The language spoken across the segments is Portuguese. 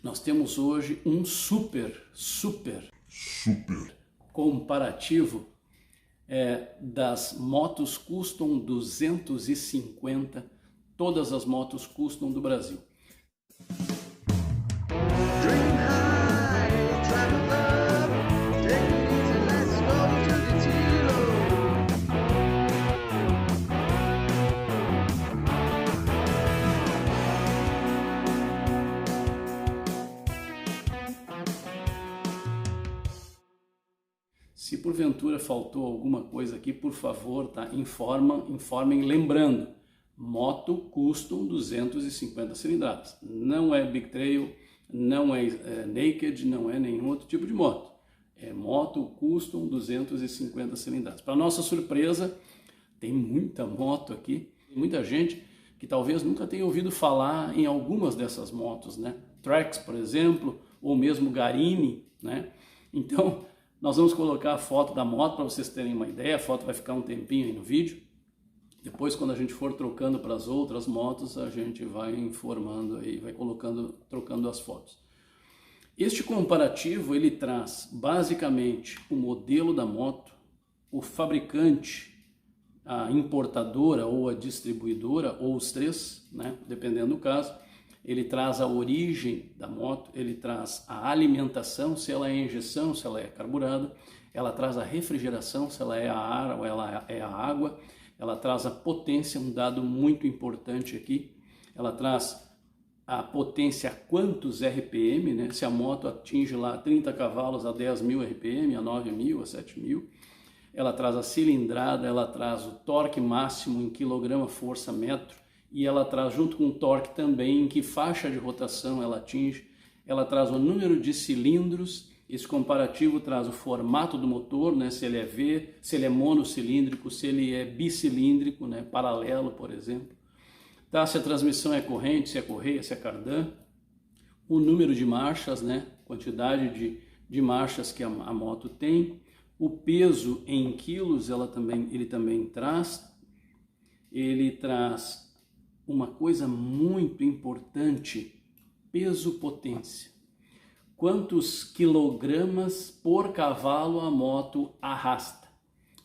Nós temos hoje um super comparativo das motos custom 250, todas as motos custom do Brasil. Se porventura faltou alguma coisa aqui, por favor, tá? Informem, lembrando, moto custom 250 cilindradas. Não é Big Trail, não é Naked, não é nenhum outro tipo de moto. É moto custom 250 cilindradas. Para nossa surpresa, tem muita moto aqui, muita gente que talvez nunca tenha ouvido falar em algumas dessas motos, né? Trax, por exemplo, ou mesmo Garini, né? Então, nós vamos colocar a foto da moto para vocês terem uma ideia. A foto vai ficar um tempinho aí no vídeo. Depois, quando a gente for trocando para as outras motos, a gente vai informando aí, vai trocando as fotos. Este comparativo, ele traz basicamente o modelo da moto, o fabricante, a importadora ou a distribuidora, ou os três, né, dependendo do caso. Ele traz a origem da moto, ele traz a alimentação, se ela é injeção, se ela é carburada, ela traz a refrigeração, se ela é a ar ou ela é a água, ela traz a potência, um dado muito importante aqui, ela traz a potência a quantos RPM, né? Se a moto atinge lá 30 cavalos a 10.000 RPM, a 9.000, a 7.000, ela traz a cilindrada, ela traz o torque máximo em quilograma-força-metro, e ela traz junto com o torque também em que faixa de rotação ela atinge, ela traz o número de cilindros, esse comparativo traz o formato do motor, né, se ele é V, se ele é monocilíndrico, se ele é bicilíndrico, né, paralelo, por exemplo, tá, se a transmissão é corrente, se é correia, se é cardan, o número de marchas, né, quantidade de marchas que a moto tem, o peso em quilos ele também traz, ele traz uma coisa muito importante, peso-potência. Quantos quilogramas por cavalo a moto arrasta?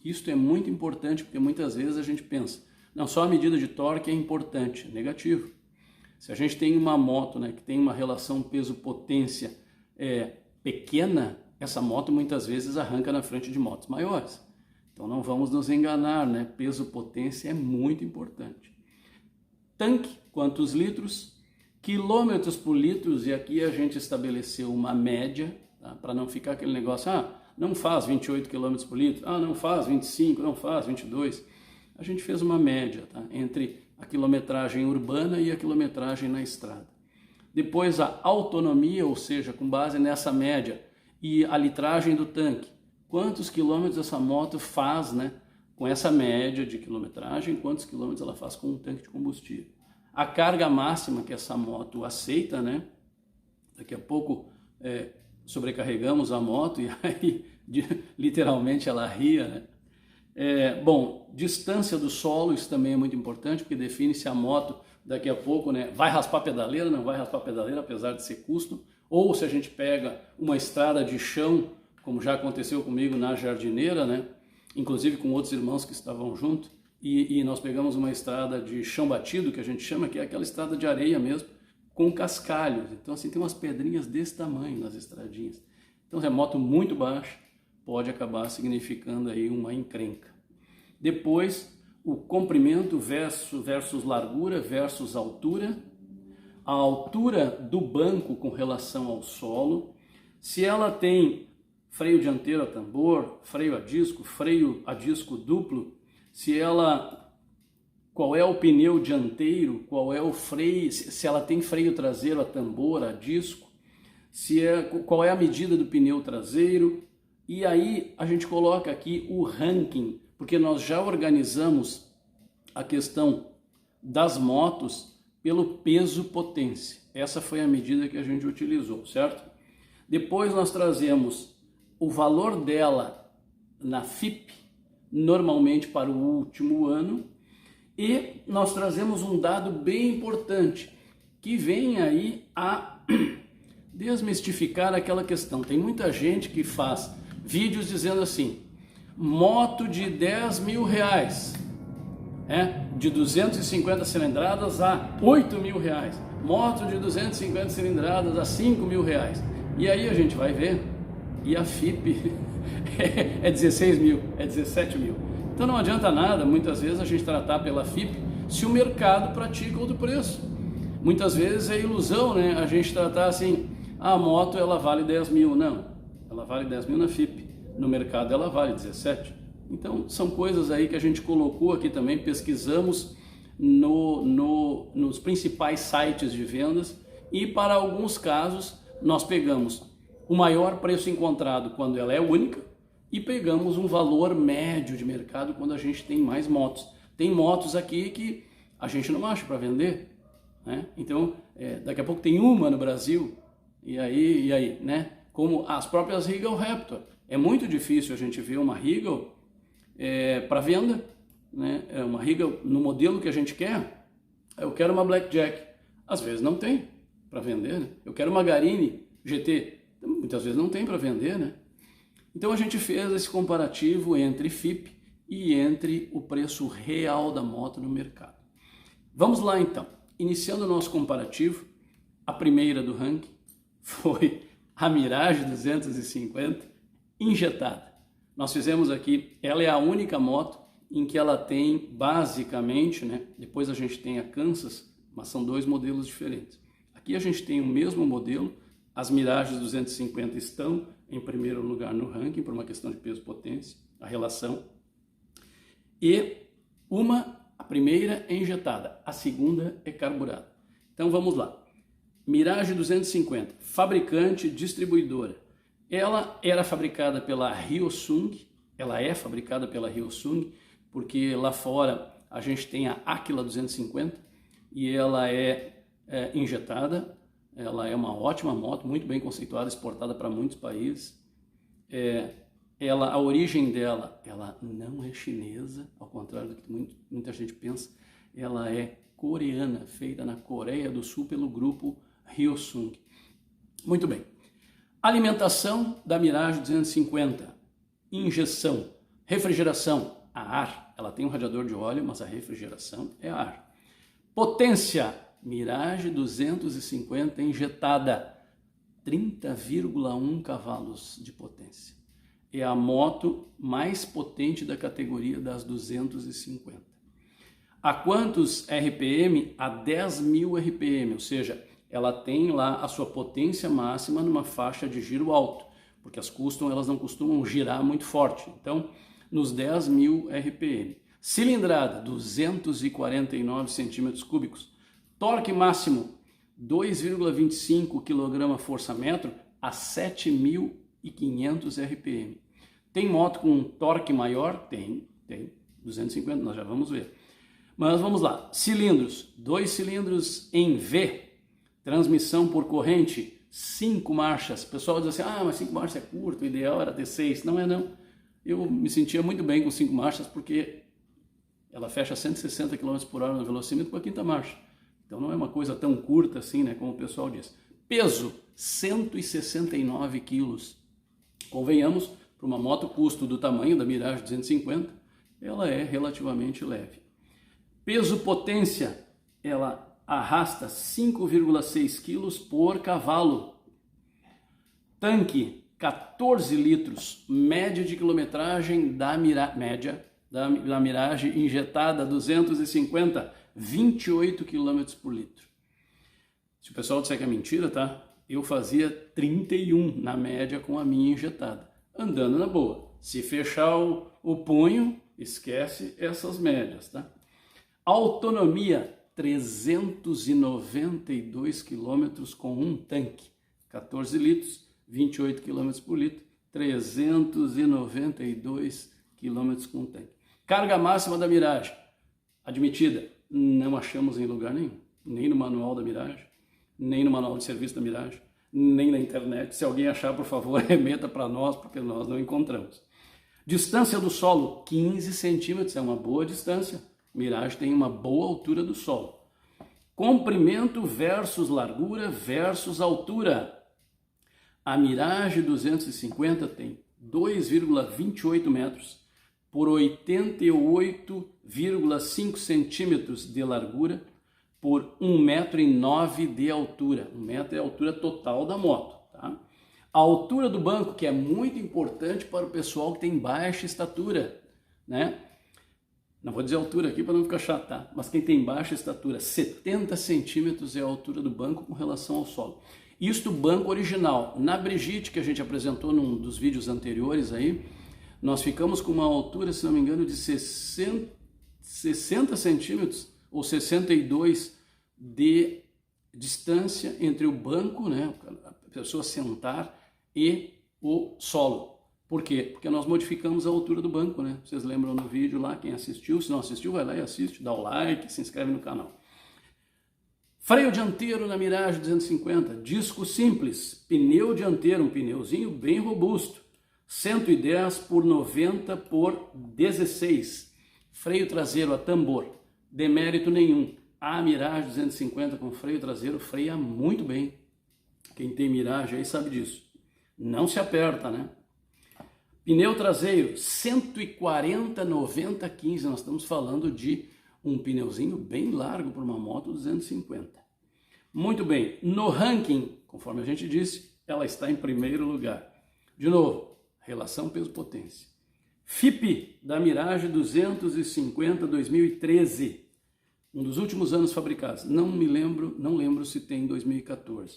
Isso é muito importante porque muitas vezes a gente pensa, não, só a medida de torque é importante. Negativo. Se a gente tem uma moto, né, que tem uma relação peso-potência pequena, essa moto muitas vezes arranca na frente de motos maiores. Então não vamos nos enganar, né? Peso-potência é muito importante. Tanque, quantos litros, quilômetros por litro, e aqui a gente estabeleceu uma média, tá? Para não ficar aquele negócio, não faz 28 km por litro, não faz 25, não faz 22. A gente fez uma média, tá? Entre a quilometragem urbana e a quilometragem na estrada. Depois a autonomia, ou seja, com base nessa média, e a litragem do tanque. Quantos quilômetros essa moto faz, né? Com essa média de quilometragem, quantos quilômetros ela faz com um tanque de combustível. A carga máxima que essa moto aceita, né? Daqui a pouco sobrecarregamos a moto e aí literalmente ela ria, né? Bom, distância do solo, isso também é muito importante, porque define se a moto daqui a pouco, né, vai raspar a pedaleira, não vai raspar a pedaleira, apesar de ser custom, ou se a gente pega uma estrada de chão, como já aconteceu comigo na Jardineira, né? Inclusive com outros irmãos que estavam junto, e nós pegamos uma estrada de chão batido, que a gente chama, que é aquela estrada de areia mesmo, com cascalhos. Então assim, tem umas pedrinhas desse tamanho nas estradinhas. Então é moto muito baixa, pode acabar significando aí uma encrenca. Depois, o comprimento versus largura versus altura, a altura do banco com relação ao solo, se ela tem freio dianteiro a tambor, freio a disco duplo, qual é o pneu dianteiro, qual é o freio, se ela tem freio traseiro a tambor, a disco, qual é a medida do pneu traseiro, e aí a gente coloca aqui o ranking, porque nós já organizamos a questão das motos pelo peso-potência. Essa foi a medida que a gente utilizou, certo? Depois nós trazemos o valor dela na FIPE, normalmente para o último ano, e nós trazemos um dado bem importante, que vem aí a desmistificar aquela questão. Tem muita gente que faz vídeos dizendo assim, moto de 10 mil reais, de 250 cilindradas a 8 mil reais, moto de 250 cilindradas a 5 mil reais. E aí a gente vai ver, e a FIP é 16 mil, é 17 mil. Então não adianta nada, muitas vezes, a gente tratar pela FIP se o mercado pratica outro preço. Muitas vezes é ilusão, né? A gente tratar assim, a moto ela vale 10 mil. Não, ela vale 10 mil na FIP, no mercado ela vale 17. Então são coisas aí que a gente colocou aqui também, pesquisamos nos principais sites de vendas e para alguns casos nós pegamos o maior preço encontrado quando ela é única e pegamos um valor médio de mercado quando a gente tem mais motos. Tem motos aqui que a gente não acha para vender, né? Então, daqui a pouco tem uma no Brasil, e aí, né? Como as próprias Regal Raptor. É muito difícil a gente ver uma Regal para venda, né? Uma Regal no modelo que a gente quer. Eu quero uma Blackjack. Às vezes não tem para vender, né? Eu quero uma Garini GT. Muitas vezes não tem para vender, né? Então a gente fez esse comparativo entre FIP e entre o preço real da moto no mercado. Vamos lá então. Iniciando o nosso comparativo, a primeira do ranking foi a Mirage 250 injetada. Nós fizemos aqui, ela é a única moto em que ela tem basicamente, né? Depois a gente tem a Kansas, mas são dois modelos diferentes. Aqui a gente tem o mesmo modelo, as Mirages 250 estão em primeiro lugar no ranking por uma questão de peso-potência, a relação. E a primeira é injetada, a segunda é carburada. Então vamos lá. Mirage 250, fabricante, distribuidora. Ela era fabricada pela Hyosung, ela é fabricada pela Hyosung, porque lá fora a gente tem a Aquila 250 e ela é injetada. Ela é uma ótima moto, muito bem conceituada, exportada para muitos países. A origem dela, ela não é chinesa, ao contrário do que muita gente pensa. Ela é coreana, feita na Coreia do Sul pelo grupo Hyosung. Muito bem. Alimentação da Mirage 250. Injeção. Refrigeração a ar. Ela tem um radiador de óleo, mas a refrigeração é a ar. Potência. Mirage 250 injetada, 30,1 cavalos de potência. É a moto mais potente da categoria das 250. A quantos RPM? A 10 mil RPM, ou seja, ela tem lá a sua potência máxima numa faixa de giro alto, porque as custom elas não costumam girar muito forte. Então, nos 10 mil RPM. Cilindrada, 249 centímetros cúbicos. Torque máximo 2,25 kgfm a 7.500 RPM. Tem moto com torque maior? Tem 250, nós já vamos ver. Mas vamos lá, cilindros, 2 cilindros em V, transmissão por corrente, 5 marchas. O pessoal diz assim, mas 5 marchas é curto, o ideal era ter 6. Não é não. Eu me sentia muito bem com 5 marchas porque ela fecha 160 km por hora no velocímetro com a quinta marcha. Então não é uma coisa tão curta assim, né, como o pessoal diz. Peso, 169 quilos. Convenhamos, para uma moto custo do tamanho da Mirage 250, ela é relativamente leve. Peso-potência, ela arrasta 5,6 quilos por cavalo. Tanque, 14 litros. Média de quilometragem da Mirage injetada 250, 28 km por litro. Se o pessoal disser que é mentira, tá? Eu fazia 31 na média com a minha injetada, andando na boa. Se fechar o punho, esquece essas médias, tá? Autonomia, 392 km com um tanque, 14 litros, 28 km por litro, 392 km com um tanque. Carga máxima da Mirage, admitida, não achamos em lugar nenhum, nem no manual da Mirage, nem no manual de serviço da Mirage, nem na internet. Se alguém achar, por favor, remeta para nós, porque nós não encontramos. Distância do solo, 15 centímetros, é uma boa distância. Mirage tem uma boa altura do solo. Comprimento versus largura versus altura. A Mirage 250 tem 2,28 metros por 88,5 centímetros de largura por 1,09 m de altura. 1 metro é a altura total da moto. Tá? A altura do banco, que é muito importante para o pessoal que tem baixa estatura, né? Não vou dizer altura aqui para não ficar chato, tá? Mas quem tem baixa estatura, 70 centímetros é a altura do banco com relação ao solo. Isto banco original. Na Brigitte, que a gente apresentou num dos vídeos anteriores aí, nós ficamos com uma altura, se não me engano, de 60 centímetros ou 62 de distância entre o banco, né, a pessoa sentar, e o solo. Por quê? Porque nós modificamos a altura do banco, né? Vocês lembram no vídeo lá, quem assistiu? Se não assistiu, vai lá e assiste, dá o like, se inscreve no canal. Freio dianteiro na Mirage 250, disco simples, pneu dianteiro, um pneuzinho bem robusto, 110 por 90 por 16. Freio traseiro a tambor, demérito nenhum. A Mirage 250 com freio traseiro freia muito bem. Quem tem Mirage aí sabe disso. Não se aperta, né? Pneu traseiro 140/90/15, nós estamos falando de um pneuzinho bem largo para uma moto 250. Muito bem, no ranking, conforme a gente disse, ela está em primeiro lugar. De novo, relação peso-potência. FIPE da Mirage 250 2013, um dos últimos anos fabricados. Não lembro se tem em 2014.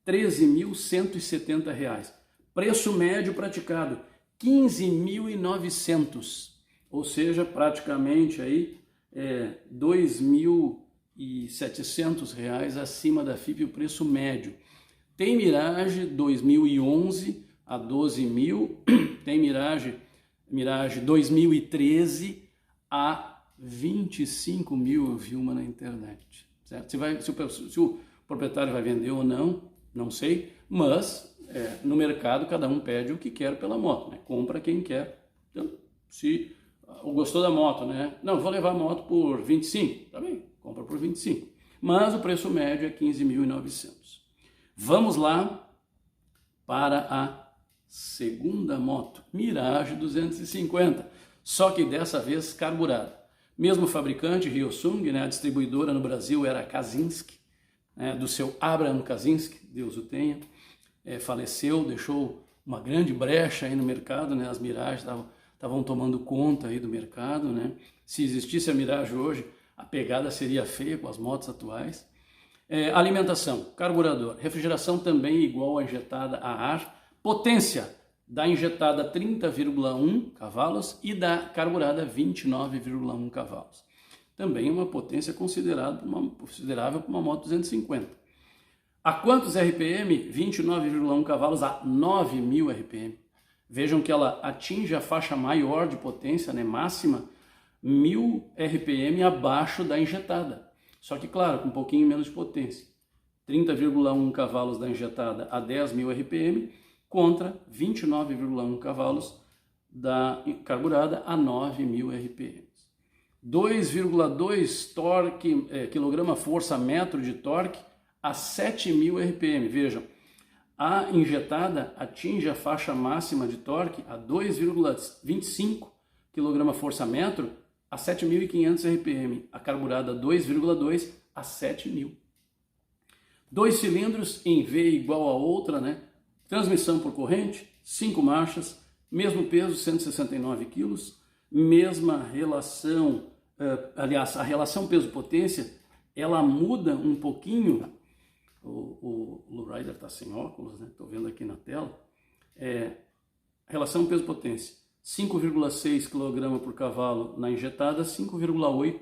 R$ 13.170. Preço médio praticado, R$ 15.900. Ou seja, praticamente aí R$ 2.700 acima da FIPE o preço médio. Tem Mirage 2011 a 12 mil, tem Mirage 2013 a 25 mil, eu vi uma na internet. Certo? Se o proprietário vai vender ou não, não sei, mas no mercado cada um pede o que quer pela moto, né? Compra quem quer. Então, se gostou da moto, né? Não, vou levar a moto por 25, tá bem, compra por 25. Mas o preço médio é 15.900. Vamos lá para a segunda moto, Mirage 250, só que dessa vez carburada. Mesmo fabricante, Hyosung, né? A distribuidora no Brasil era a Kazinski, né? Do seu Abraham Kazinski, Deus o tenha, faleceu, deixou uma grande brecha aí no mercado, né? As Mirage estavam tomando conta aí do mercado, né? Se existisse a Mirage hoje, a pegada seria feia com as motos atuais. Alimentação, carburador, refrigeração também igual a injetada a ar, potência da injetada 30,1 cavalos e da carburada 29,1 cavalos. Também uma potência considerável para uma moto 250. A quantos RPM? 29,1 cavalos a 9.000 RPM. Vejam que ela atinge a faixa maior de potência, né, máxima, 1.000 RPM abaixo da injetada. Só que, claro, com um pouquinho menos de potência. 30,1 cavalos da injetada a 10.000 RPM contra 29,1 cavalos da carburada a 9.000 RPM. 2,2 torque, quilograma-força-metro de torque a 7.000 RPM. Vejam, a injetada atinge a faixa máxima de torque a 2,25 kgfm a 7.500 RPM. A carburada 2,2 a 7.000. 2 cilindros em V igual a outra, né? Transmissão por corrente, 5 marchas, mesmo peso, 169 kg, mesma relação, aliás, a relação peso-potência, ela muda um pouquinho. O Lowrider está sem óculos, né? Estou vendo aqui na tela. Relação peso-potência, 5,6 kg por cavalo na injetada, 5,8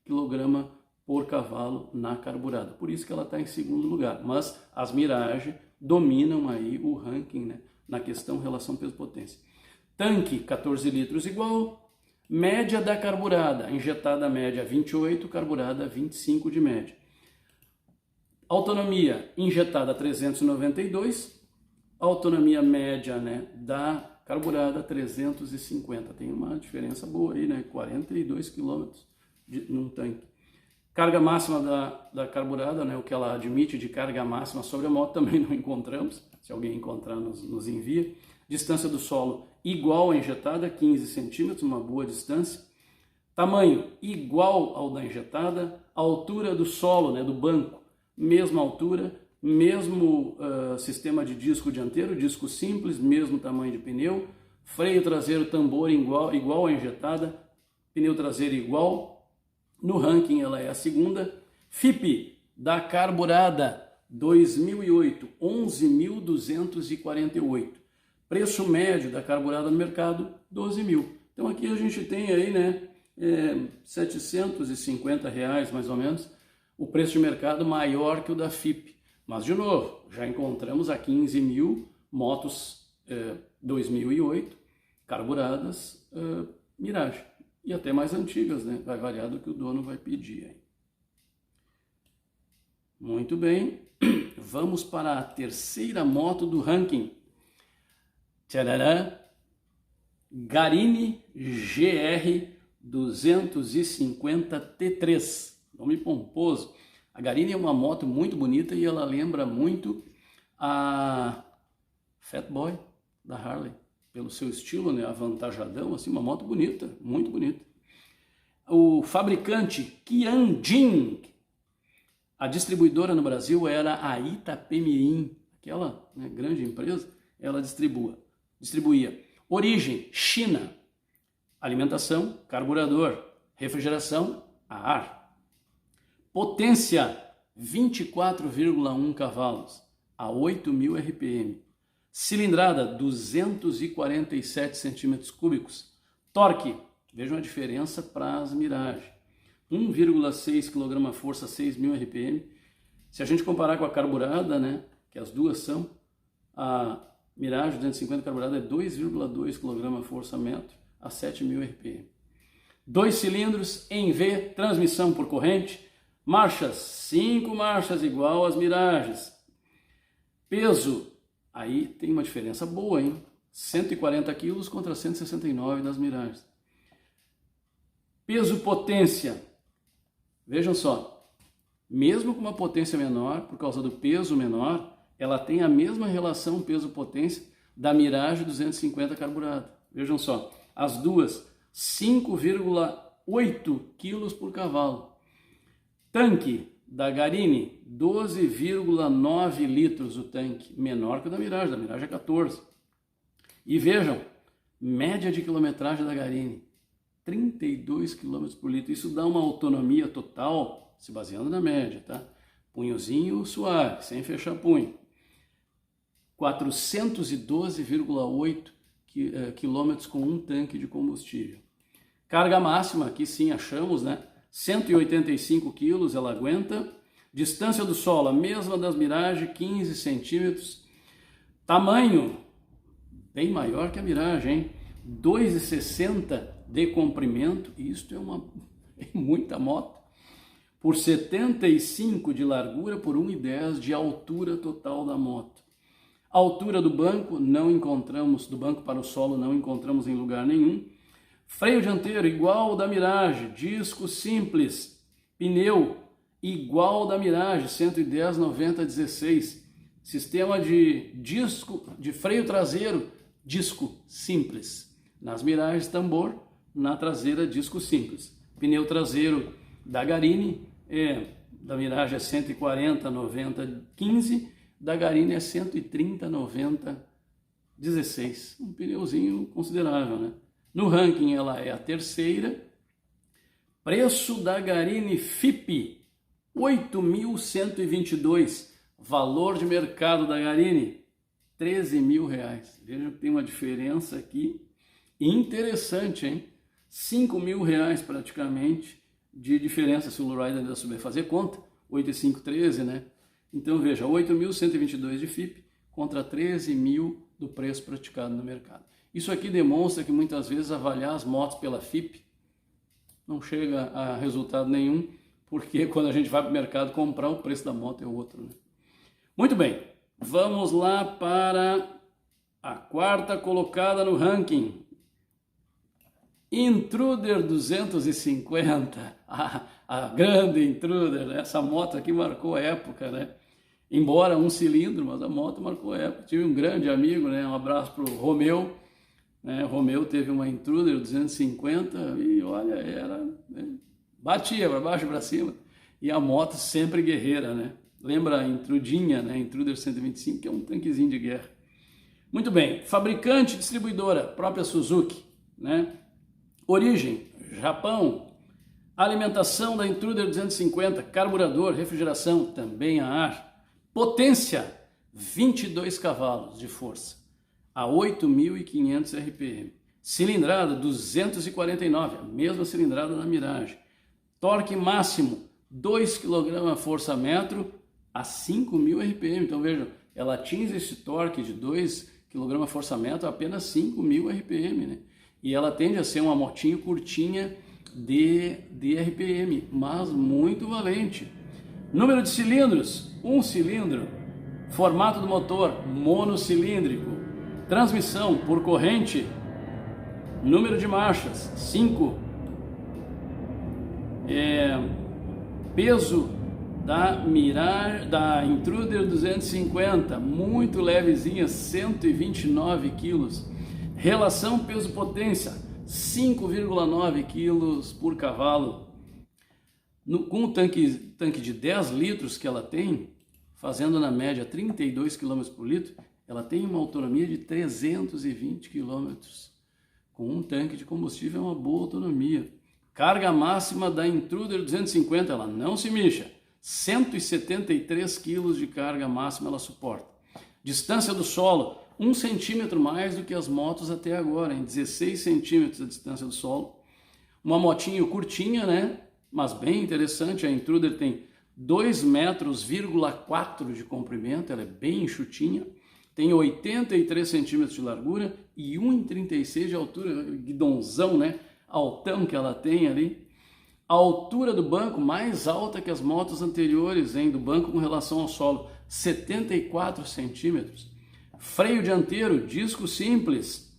kg por cavalo na carburada. Por isso que ela está em segundo lugar. Mas as Mirage dominam aí o ranking, né, na questão relação peso-potência. Tanque 14 litros igual, média da carburada, injetada média 28, carburada 25 de média. Autonomia injetada 392, autonomia média, né, da carburada 350. Tem uma diferença boa aí, né, 42 km num tanque. Carga máxima da carburada, né, o que ela admite de carga máxima sobre a moto, também não encontramos. Se alguém encontrar, nos envia. Distância do solo igual à injetada, 15 centímetros, uma boa distância. Tamanho igual ao da injetada. Altura do solo, né, do banco, mesma altura. Mesmo sistema de disco dianteiro, disco simples, mesmo tamanho de pneu. Freio traseiro tambor igual à injetada. Pneu traseiro igual. No ranking ela é a segunda. FIPE da carburada 2008, 11.248. Preço médio da carburada no mercado, 12 mil. Então aqui a gente tem aí, né, R$750 mais ou menos, o preço de mercado maior que o da FIPE. Mas de novo, já encontramos a 15 mil motos 2008, carburadas Mirage. E até mais antigas, né? Vai variar do que o dono vai pedir aí. Muito bem, vamos para a terceira moto do ranking. Tcharará! Garini GR 250 T3, nome pomposo. A Garini é uma moto muito bonita e ela lembra muito a Fat Boy da Harley. Pelo seu estilo, né, avantajadão, assim, uma moto bonita, muito bonita. O fabricante Tianjin, a distribuidora no Brasil era a Itapemirim, aquela, né, grande empresa, ela distribuía. Origem, China. Alimentação, carburador. Refrigeração, a ar. Potência, 24,1 cavalos, a 8.000 RPM. Cilindrada, 247 centímetros cúbicos. Torque, vejam a diferença para as Mirage. 1,6 kgf, 6.000 RPM. Se a gente comparar com a carburada, né, que as duas são, a Mirage 250 carburada é 2,2 kgf a 7.000 RPM. 2 cilindros em V, transmissão por corrente. Marchas, 5 marchas igual às Mirages. Peso, aí tem uma diferença boa, hein? 140 quilos contra 169 das Mirages. Peso potência. Vejam só. Mesmo com uma potência menor, por causa do peso menor, ela tem a mesma relação peso-potência da Mirage 250 carburada. Vejam só. As duas, 5,8 quilos por cavalo. Tanque da Garini, 12,9 litros o tanque, menor que o da Mirage é 14. E vejam, média de quilometragem da Garini, 32 km por litro. Isso dá uma autonomia total, se baseando na média, tá? Punhozinho suave, sem fechar punho. 412,8 km com um tanque de combustível. Carga máxima, aqui sim achamos, né? 185 quilos ela aguenta. Distância do solo, a mesma das Mirage, 15 centímetros. Tamanho, bem maior que a Mirage, hein? 2,60 de comprimento. Isto é muita moto. Por 75 de largura, por 1,10 de altura total da moto. Altura do banco, não encontramos, do banco para o solo, não encontramos em lugar nenhum. Freio dianteiro igual ao da Mirage, disco simples, pneu igual ao da Mirage, 110, 90, 16. Sistema de freio traseiro, disco simples. Nas Mirage, tambor, na traseira, disco simples. Pneu traseiro da Garini, da Mirage é 140, 90, 15, da Garini é 130, 90, 16. Um pneuzinho considerável, né? No ranking ela é a terceira. Preço da Garini FIPE, 8.122. Valor de mercado da Garini, 13 mil reais. Vejam que tem uma diferença aqui interessante, hein? 5 mil reais praticamente de diferença, se o lowrider ainda souber fazer conta. 8,5, 13, né? Então veja, 8.122 de FIPE contra 13 mil do preço praticado no mercado. Isso aqui demonstra que muitas vezes avaliar as motos pela FIPE não chega a resultado nenhum, porque quando a gente vai para o mercado comprar, o preço da moto é outro, né? Muito bem, vamos lá para a quarta colocada no ranking. Intruder 250, a grande Intruder, né? Essa moto aqui marcou a época, né? Embora um cilindro, mas a moto marcou a época. Tive um grande amigo, né? Um abraço para o Romeu, né? O Romeu teve uma Intruder 250 e olha, né? Batia para baixo e para cima. E a moto sempre guerreira, né? Lembra a Intrudinha, né? Intruder 125, que é um tanquezinho de guerra. Muito bem, fabricante, distribuidora, própria Suzuki, né? Origem, Japão. Alimentação da Intruder 250, carburador, refrigeração, também a ar. Potência, 22 cavalos de força, a 8.500 RPM. Cilindrada, 249, a mesma cilindrada da Mirage. Torque máximo, 2 kgfm a 5.000 RPM. Então vejam, ela atinge esse torque de 2 kgfm a apenas 5.000 RPM, né? E ela tende a ser uma motinho curtinha de RPM, mas muito valente. Número de cilindros, 1 cilindro. Formato do motor, monocilíndrico. Transmissão por corrente. Número de marchas, 5. Peso da Intruder 250, muito levezinha, 129 quilos. Relação peso-potência, 5,9 quilos por cavalo. Com o tanque de 10 litros que ela tem, fazendo na média 32 km por litro, ela tem uma autonomia de 320 km. Com um tanque de combustível é uma boa autonomia. Carga máxima da Intruder 250, ela não se mexa. 173 kg de carga máxima ela suporta. Distância do solo, 1 centímetro mais do que as motos até agora, em 16 centímetros a distância do solo. Uma motinho curtinha, né? Mas bem interessante, a Intruder tem 2,4 metros de comprimento, ela é bem enxutinha. Tem 83 centímetros de largura e 1,36 de altura, guidonzão, né? Altão que ela tem ali. A altura do banco mais alta que as motos anteriores, hein? Do banco com relação ao solo, 74 centímetros. Freio dianteiro, disco simples.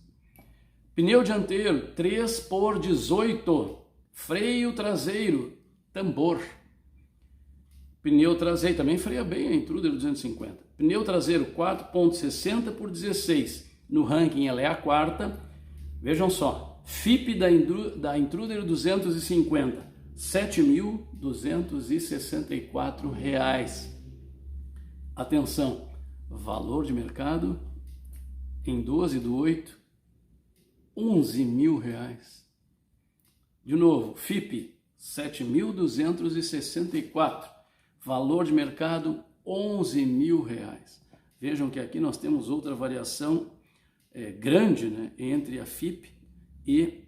Pneu dianteiro, 3x18. Freio traseiro, tambor. Pneu traseiro, também freia bem a Intruder 250. Pneu traseiro 4.60 por 16. No ranking ela é a quarta. Vejam só, FIP da Intruder 250, R$ 7.264. Atenção, valor de mercado em 12/8, R$ 11.000. De novo, FIP 7.264, valor de mercado R$ 11.000. Vejam que aqui nós temos outra variação grande, né, entre a FIP e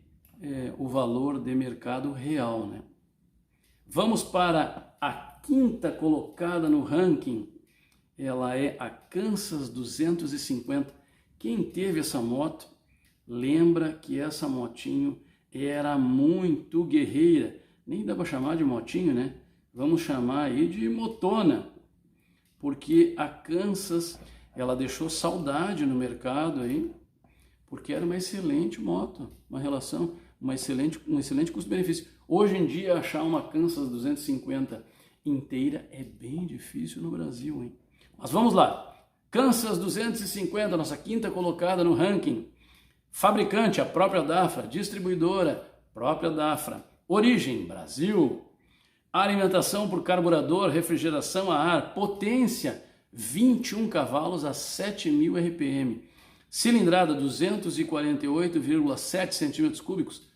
o valor de mercado real, né? Vamos para a quinta colocada no ranking. Ela é a Kansas 250. Quem teve essa moto lembra que essa motinho era muito guerreira. Nem dá para chamar de motinho, né? Vamos chamar aí de motona, porque a Kansas ela deixou saudade no mercado aí, porque era uma excelente moto, um excelente custo-benefício. Hoje em dia achar uma Kansas 250 inteira é bem difícil no Brasil, hein? Mas vamos lá. Kansas 250, nossa quinta colocada no ranking. Fabricante, a própria Dafra. Distribuidora, própria Dafra. Origem, Brasil. Alimentação por carburador, refrigeração a ar. Potência, 21 cavalos a 7.000 RPM. Cilindrada, 248,7 centímetros cúbicos.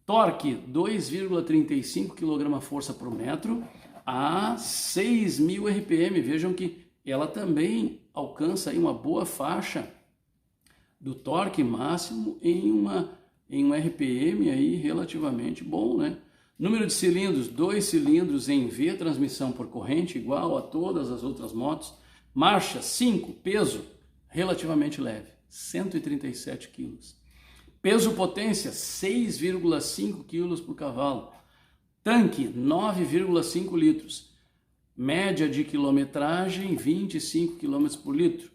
Torque, 2,35 kgfm por metro a 6.000 RPM. Vejam que ela também alcança aí uma boa faixa do torque máximo em um RPM aí relativamente bom, né? Número de cilindros, 2 cilindros em V, transmissão por corrente, igual a todas as outras motos. Marcha, 5, peso, relativamente leve, 137 quilos. Peso-potência, 6,5 quilos por cavalo. Tanque, 9,5 litros. Média de quilometragem, 25 km por litro.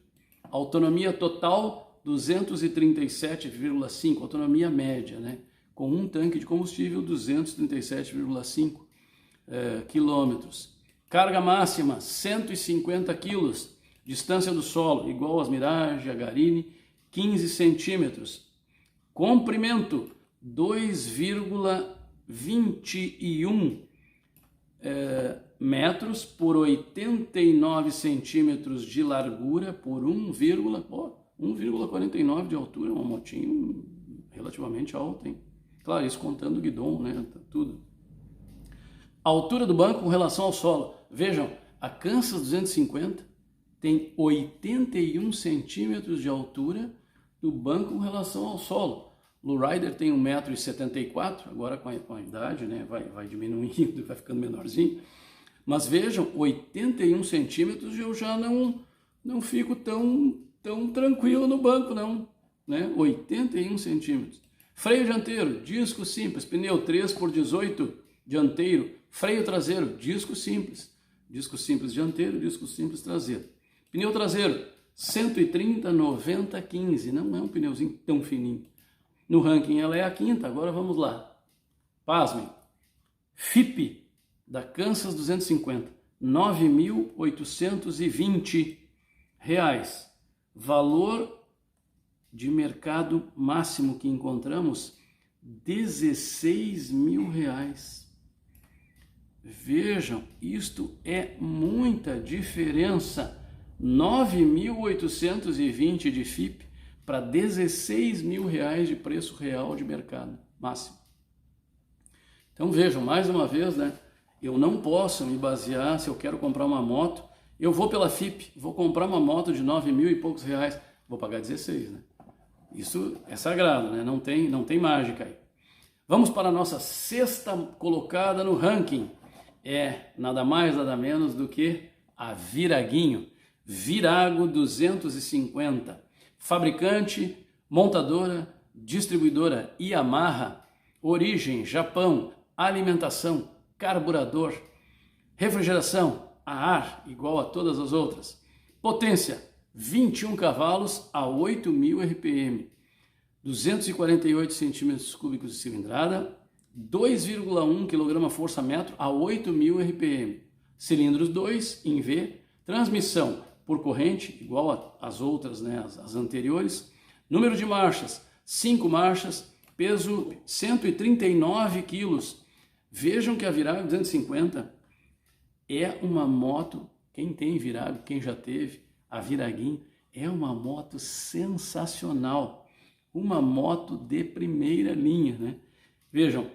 Autonomia total, 237,5, autonomia média, né? Com um tanque de combustível, 237,5. quilômetros. Carga máxima 150 quilos. Distância do solo igual às Mirage, a Garini, 15 centímetros. Comprimento 2,21 metros por 89 centímetros de largura por 1,49 de altura. Uma motinho relativamente alta, hein? Claro, isso contando o guidon, né? Tudo. Altura do banco com relação ao solo. Vejam, a Kansas 250 tem 81 centímetros de altura do banco com relação ao solo. Lowrider tem 1,74 m, agora com a idade, né, vai diminuindo, vai ficando menorzinho. Mas vejam, 81 centímetros eu já não fico tão tranquilo no banco, não. Né? 81 centímetros. Freio dianteiro, disco simples, pneu 3x18 dianteiro, freio traseiro, disco simples dianteiro, disco simples traseiro. Pneu traseiro, 130, 90, 15, não é um pneuzinho tão fininho. No ranking ela é a quinta, agora vamos lá. Pasmem, FIP da Kansas 250, R$ 9.820. Valor de mercado máximo que encontramos, R$ 16.000. Vejam, isto é muita diferença. 9.820 de FIP para R$ 16.000 de preço real de mercado máximo. Então vejam, mais uma vez, né? Eu não posso me basear, se eu quero comprar uma moto, eu vou pela FIP, vou comprar uma moto de 9.000 e poucos reais, vou pagar 16, né? Isso é sagrado, né? Não tem mágica aí. Vamos para a nossa sexta colocada no ranking. É nada mais, nada menos do que a Viraguinho. Virago 250. Fabricante, montadora, distribuidora Yamaha. Origem, Japão. Alimentação, carburador. Refrigeração, a ar, igual a todas as outras. Potência, 21 cavalos a 8.000 RPM. 248 centímetros cúbicos de cilindrada. 2,1 kgfm a 8.000 RPM. Cilindros 2 em V. Transmissão por corrente, igual às outras, né, as anteriores. Número de marchas, 5 marchas. Peso, 139 quilos. Vejam que a Virago 250 é uma moto, quem tem Virago, quem já teve, a Viraguinho, é uma moto sensacional. Uma moto de primeira linha, né? Vejam,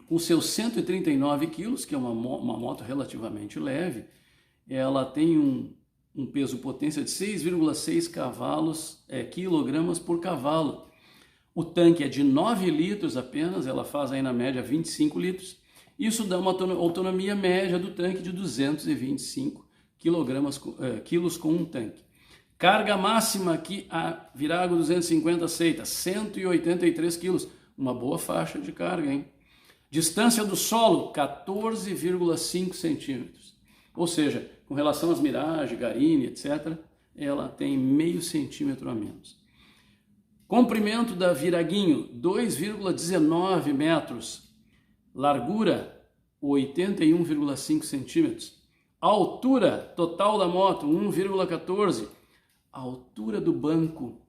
com seus 139 quilos, que é uma moto relativamente leve, ela tem um peso potência de 6,6 quilogramas por cavalo. O tanque é de 9 litros apenas, ela faz aí na média 25 litros. Isso dá uma autonomia média do tanque de 225 quilos com um tanque. Carga máxima que a Virago 250 aceita, 183 quilos. Uma boa faixa de carga, hein? Distância do solo, 14,5 centímetros. Ou seja, com relação às Mirage, Garini, etc., ela tem meio centímetro a menos. Comprimento da Viraguinho, 2,19 metros. Largura, 81,5 centímetros. Altura total da moto, 1,14. Altura do banco,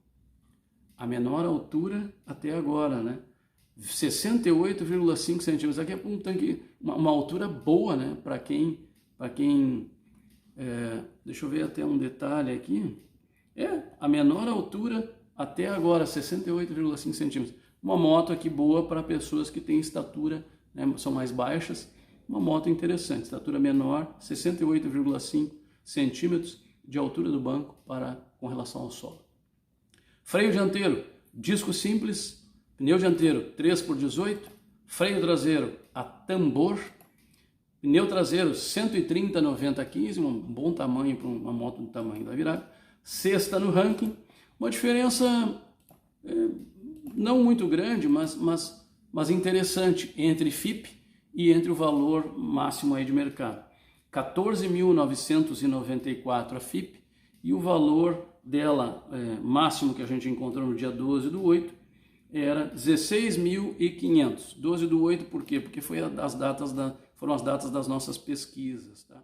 a menor altura até agora, né? 68,5 centímetros. Aqui é um tanque, uma altura boa, né? Para quem deixa eu ver até um detalhe aqui. A menor altura até agora, 68,5 centímetros. Uma moto aqui boa para pessoas que têm estatura, né, são mais baixas. Uma moto interessante, estatura menor, 68,5 centímetros de altura do banco com relação ao solo. Freio dianteiro, disco simples, pneu dianteiro 3x18, freio traseiro a tambor, pneu traseiro 130, 90, 15, um bom tamanho para uma moto do tamanho da Virago. Sexta no ranking, uma diferença não muito grande, mas interessante entre FIP e entre o valor máximo aí de mercado. 14.994 a FIP e o valor dela máximo que a gente encontrou no dia 12/8 era 16.500. 12/8 por quê? Porque foi foram as datas das nossas pesquisas, tá?